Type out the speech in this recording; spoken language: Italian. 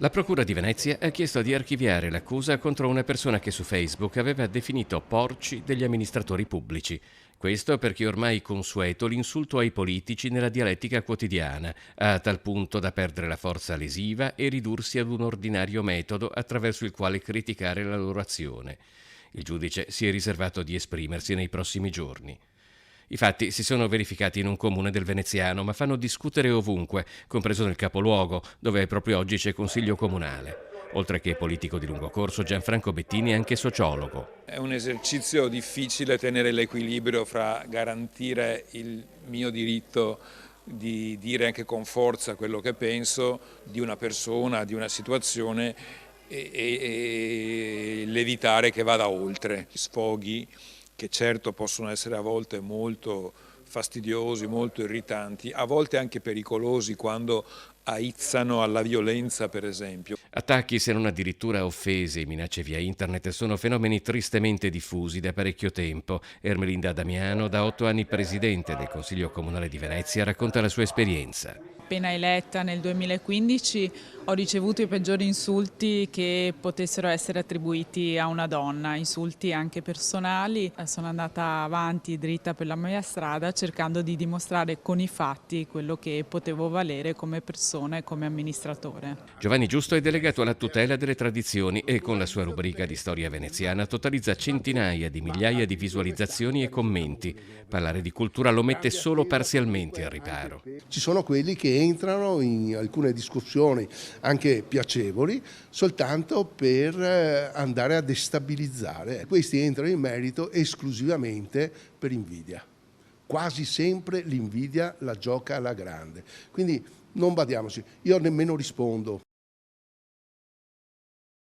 La Procura di Venezia ha chiesto di archiviare l'accusa contro una persona che su Facebook aveva definito porci degli amministratori pubblici. Questo perché ormai è consueto l'insulto ai politici nella dialettica quotidiana, a tal punto da perdere la forza lesiva e ridursi ad un ordinario metodo attraverso il quale criticare la loro azione. Il giudice si è riservato di esprimersi nei prossimi giorni. I fatti si sono verificati in un comune del Veneziano, ma fanno discutere ovunque, compreso nel capoluogo, dove proprio oggi c'è consiglio comunale. Oltre che politico di lungo corso, Gianfranco Bettini è anche sociologo. È un esercizio difficile tenere l'equilibrio fra garantire il mio diritto di dire anche con forza quello che penso di una persona, di una situazione e l'evitare che vada oltre. Sfoghi che certo possono essere a volte molto fastidiosi, molto irritanti, a volte anche pericolosi quando aizzano alla violenza, per esempio. Attacchi, se non addirittura offese e minacce via internet sono fenomeni tristemente diffusi da parecchio tempo. Ermelinda Damiano, da 8 anni presidente del Consiglio Comunale di Venezia, racconta la sua esperienza. Appena eletta nel 2015 ho ricevuto i peggiori insulti che potessero essere attribuiti a una donna, insulti anche personali. Sono andata avanti dritta per la mia strada cercando di dimostrare con i fatti quello che potevo valere come persona e come amministratore. Giovanni Giusto è delegato alla tutela delle tradizioni e con la sua rubrica di storia veneziana totalizza centinaia di migliaia di visualizzazioni e commenti. Parlare di cultura lo mette solo parzialmente al riparo. Ci sono quelli che entrano in alcune discussioni anche piacevoli soltanto per andare a destabilizzare. Questi entrano in merito esclusivamente per invidia. Quasi sempre l'invidia la gioca alla grande. Quindi non badiamoci, io nemmeno rispondo.